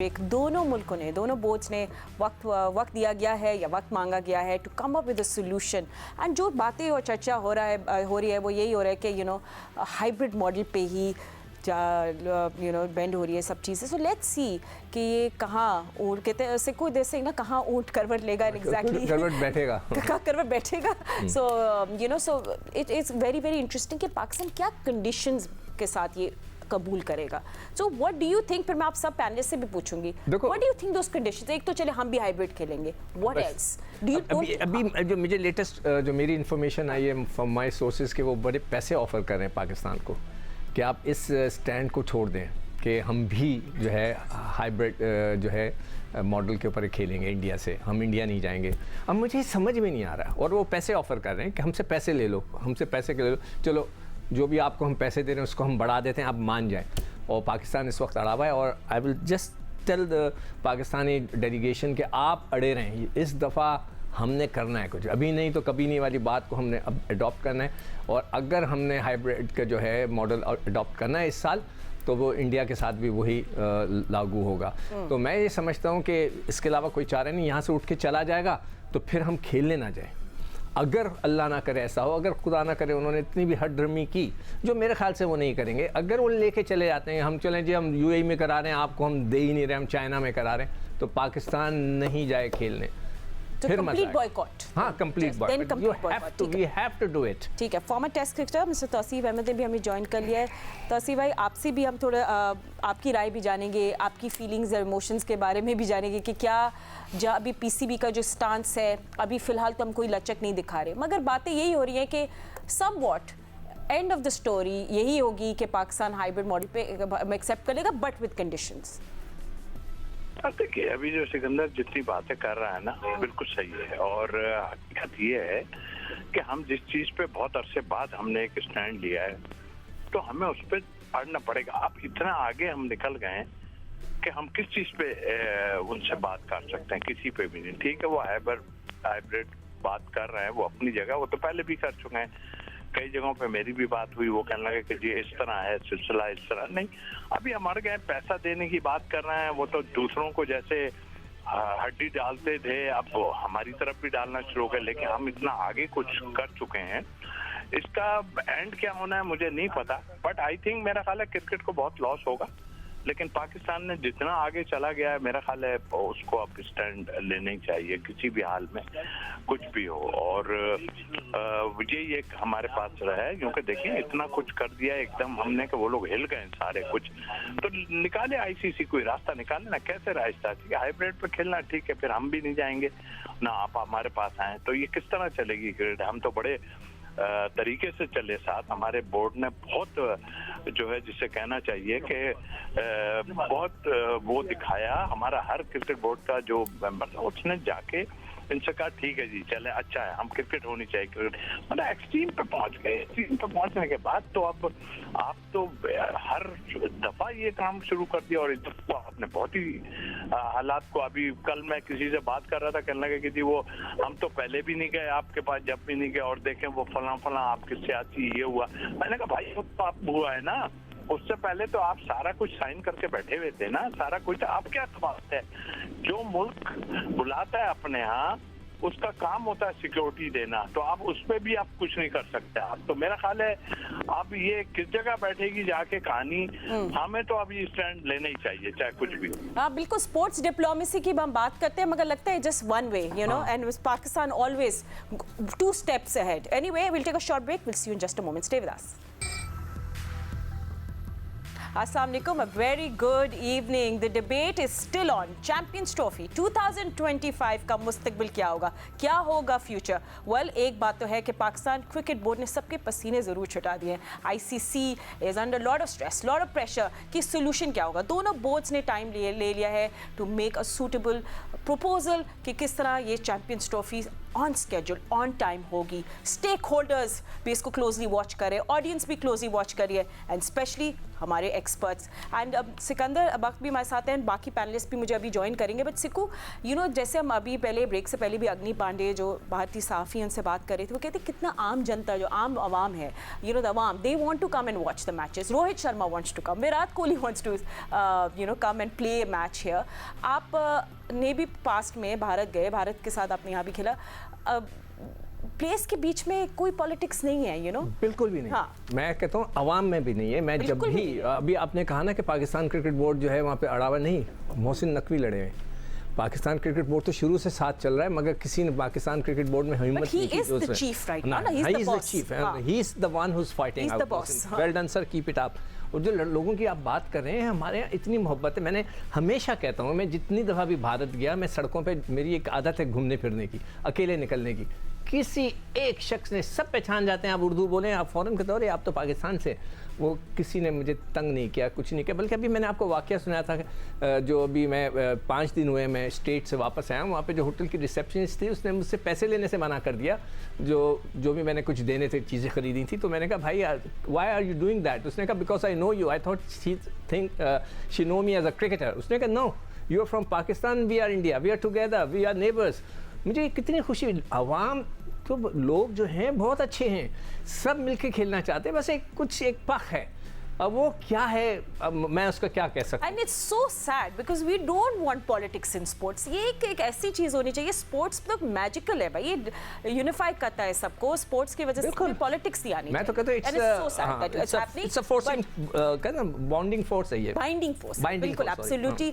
एक दोनों मुल्कों ने, दोनों बोर्ड्स ने वक्त दिया गया है या वक्त मांगा गया है to come up with a solution. And जो बातें और चर्चा हो रही है वो यही हो रहा है कि हाइब्रिड मॉडल पे ही बेंड हो रही है सब चीज़ें। सो लेट्स सी कि ये कहाँ ऊँट कहते हैं ऐसे कोई देश ना कहाँ ऊँट करवट लेगा एग्जैक्टली करवट बैठेगा करवट बैठेगा। So it is very very interesting कि पाकिस्तान क्या कंडीशंस के साथ ये कबूल करेगा। So what do you think, फिर मैं आप सब पैनलिस्ट से भी पूछूंगी, what do you think those conditions. एक तो चले हम भी हाइब्रिड खेलेंगे, व्हाट एल्स डू यू। अभी जो मुझे लेटेस्ट जो मेरी इन्फॉर्मेशन आई है फ्रॉम माय सोर्सेज के वो बड़े पैसे ऑफर कर रहे हैं पाकिस्तान को कि आप इस स्टैंड को छोड़ दें कि हम भी जो है हाइब्रिड जो है मॉडल के ऊपर खेलेंगे इंडिया से, हम इंडिया नहीं जाएंगे। अब मुझे समझ में नहीं आ रहा, और वो पैसे ऑफर कर रहे हैं कि हमसे पैसे ले लो, हमसे पैसे ले लो, चलो जो भी आपको हम पैसे दे रहे हैं उसको हम बढ़ा देते हैं, आप मान जाएं। और पाकिस्तान इस वक्त अड़ा हुआ है, और I will just tell the Pakistani delegation कि आप अड़े रहें, इस दफ़ा हमने करना है कुछ, अभी नहीं तो कभी नहीं वाली बात को हमने अब अडॉप्ट करना है। और अगर हमने हाइब्रिड का जो है मॉडल अडॉप्ट करना है इस साल, तो वो इंडिया के साथ भी वही लागू होगा। तो मैं ये समझता हूँ कि इसके अलावा कोई चारा नहीं, यहाँ से उठ के चला जाएगा तो फिर हम खेलने ना जाएँ। अगर अल्लाह ना करे ऐसा हो, अगर खुदा ना करे उन्होंने इतनी भी हड्रमी की, जो मेरे ख्याल से वो नहीं करेंगे, अगर वो लेके चले जाते हैं, हम चलें जी हम यूएई में करा रहे हैं, आपको हम दे ही नहीं रहे, हम चाइना में करा रहे हैं, तो पाकिस्तान नहीं जाए खेलने। तो कंप्लीट बॉयकॉट। हाँ, complete boycott, you have to, we have to do it. ठीक है, former test cricketer mister Tauseef Ahmed ने भी हमें ज्वाइन कर लिया है। तौसीफ भाई, आपसे भी हम थोड़ा आपकी राय भी जानेंगे, आपकी फीलिंग्स और इमोशंस के बारे में भी जानेंगे कि क्या जहाँ अभी पीसीबी का जो स्टांस है, अभी फ़िलहाल तो हम कोई लचक नहीं दिखा रहे, मगर बातें यही हो रही हैं कि somewhat end of the story यही होगी कि पाकिस्तान हाइब्रिड मॉडल पे एक्सेप्ट कर लेगा, बट विद कंडीशंस। देखिए, अभी जो सिकंदर जितनी बातें कर रहा है ना, बिल्कुल सही है। और हकीकत ये है कि हम जिस चीज़ पे बहुत अरसे बाद हमने एक स्टैंड लिया है, तो हमें उस पर अड़ना पड़ेगा। अब इतना आगे हम निकल गए हैं कि हम किस चीज़ पे उनसे बात कर सकते हैं, किसी पे भी नहीं। ठीक है, वो हाइब्रिड बात कर रहे हैं, वो अपनी जगह, वो तो पहले भी कर चुके हैं। कई जगहों पे मेरी भी बात हुई, वो कहने लगे कि जी इस तरह है सिलसिला, इस तरह नहीं। अभी हमारे गए पैसा देने की बात कर रहे हैं, वो तो दूसरों को जैसे हड्डी डालते थे, अब हमारी तरफ भी डालना शुरू हो गए। लेकिन हम इतना आगे कुछ कर चुके हैं, इसका एंड क्या होना है मुझे नहीं पता, बट आई थिंक मेरा ख्याल है क्रिकेट को बहुत लॉस होगा। लेकिन पाकिस्तान ने जितना आगे चला गया है, मेरा ख्याल है उसको अब स्टैंड लेना ही चाहिए किसी भी हाल में, कुछ भी हो। और यही एक हमारे पास रहा है, क्योंकि देखिए इतना कुछ कर दिया एकदम हमने कि वो लोग हिल गए सारे कुछ। तो निकाले आईसीसी, कोई रास्ता निकाले ना, कैसे रास्ता। ठीक है, हाइब्रिड पे खेलना ठीक है, फिर हम भी नहीं जाएंगे ना आप हमारे पास आए, तो ये किस तरह चलेगी क्रिकेट। हम तो बड़े तरीके से चले साथ, हमारे बोर्ड ने बहुत जो है जिसे कहना चाहिए कि बहुत वो दिखाया। हमारा हर क्रिकेट बोर्ड का जो मेंबर था उसने जाके इनसे कहा ठीक है जी चले, अच्छा है, हम क्रिकेट होनी चाहिए। क्रिकेट मतलब एक्सट्रीम पे पहुंच गए। एक्सट्रीम पे पहुंचने के बाद तो अब आप तो हर दफा ये काम शुरू कर दिया, और आपने बहुत ही हालात को, अभी कल मैं किसी से बात कर रहा था, कहने लगे कि जी वो हम तो पहले भी नहीं गए आपके पास, जब भी नहीं गए, और देखें वो फला आपके सियासी ये हुआ। मैंने कहा भाई वो तो आप हुआ है ना, उससे पहले तो आप सारा कुछ साइन करके बैठे हुए थे ना, सारा कुछ। आप क्या समझते हैं, जो मुल्क बुलाता है अपने यहाँ उसका काम होता है सिक्योरिटी देना, तो आप उस पर भी आप कुछ नहीं कर सकते। आप तो मेरा ख्याल है अब ये किस जगह बैठेगी जाके कहानी, हमें तो अभी स्टैंड लेना ही चाहिए चाहे कुछ भी। हाँ बिल्कुल, स्पोर्ट्स डिप्लोमेसी की हम बात करते हैं, मगर लगता है just one way, you know, and Pakistan always 2 steps ahead. Anyway, we'll take a short break. We'll see you in just a moment. Stay with us. Assalamualaikum, a very good evening. The debate is still on. Champions Trophy 2025 का मुस्तकबिल क्या होगा, क्या होगा future. Well, एक बात तो है कि पाकिस्तान क्रिकेट बोर्ड ने सबके पसीने ज़रूर छुटा दिए हैं। ICC is under lot of stress, lot of pressure कि सोल्यूशन क्या होगा। दोनों बोर्ड्स ने टाइम ले लिया है to make a suitable proposal कि किस तरह ये champions trophy on schedule, on time होगी। स्टेक होल्डर्स भी इसको क्लोजली वॉच करें, ऑडियंस भी क्लोजली वॉच करिए, एंड स्पेशली हमारे एक्सपर्ट्स एंड सिकंदर अबक भी हमारे साथ हैं, बाकी पैनलिस्ट भी मुझे अभी ज्वाइन करेंगे। बट सिकू जैसे हम अभी पहले ब्रेक से पहले भी अग्नि पांडे जो भारतीय सहाफ़ी उनसे बात कर रहे थे, वो कहते कितना आम जनता जो आम आवाम है, द अवाम, they want to come and watch the matches. Rohit Sharma wants to come, Virat Kohli wants to come and play match here. आप ने भी पास्ट में भारत गए, भारत के साथ आपने यहाँ भी खेला। प्लेस के बीच में कोई पॉलिटिक्स नहीं है, बिल्कुल भी नहीं। हाँ। मैं कहता हूँ अवाम में भी नहीं है। मैं जब बिल्कुल भी अभी आपने कहा ना कि पाकिस्तान क्रिकेट बोर्ड जो है वहाँ पे अड़ावा नहीं, मोहसिन नकवी लड़े हैं। पाकिस्तान क्रिकेट बोर्ड तो शुरू से साथ चल रहा है, मगर किसी ने पाकिस्तान क्रिकेट बोर्ड में हिम्मत नहीं की। But he is the chief right now, he is the boss. He is the one who's fighting out. He's the boss. Well done sir, keep it up. और जो लोगों की आप बात कर रहे हैं, हमारे यहाँ इतनी मोहब्बत है। मैंने हमेशा कहता हूँ, मैं जितनी दफ़ा भी भारत गया, मैं सड़कों पे मेरी एक आदत है घूमने फिरने की, अकेले निकलने की। किसी एक शख्स ने, सब पहचान जाते हैं, आप उर्दू बोलें, आप फ़ौरन कहते हो अरे आप तो पाकिस्तान से। वो किसी ने मुझे तंग नहीं किया, कुछ नहीं किया। बल्कि अभी मैंने आपको वाक़या सुनाया था, जो अभी मैं 5 दिन हुए मैं स्टेट से वापस आया हूँ, वहाँ पे जो होटल की रिसेप्शनिस्ट थी उसने मुझसे पैसे लेने से मना कर दिया, जो भी मैंने कुछ देने थे, चीज़ें ख़रीदी थी। तो मैंने कहा भाई why are you doing that? उसने कहा because I know you, I thought she know me as a cricketer. उसने कहा no, you are from Pakistan, we are India, we are together, we are neighbours. मुझे कितनी खुशी, आवाम तो लोग जो हैं बहुत अच्छे हैं, सब मिलके खेलना चाहते हैं, बस एक पख है। अब वो क्या है, अब मैं उसका क्या कह सकता हूँ। And it's so sad because we don't want politics in sports. ये एक ऐसी चीज़ होनी चाहिए, स्पोर्ट्स तो मैजिकल है भाई, ये यूनिफाई करता है सबको। स्पोर्ट्स की वजह से पॉलिटिक्स नहीं आनी। मैं तो कहता हूँ it's a forcing, bonding force है ये, बाइंडिंग फोर्स, बिल्कुल एब्सोल्युटली।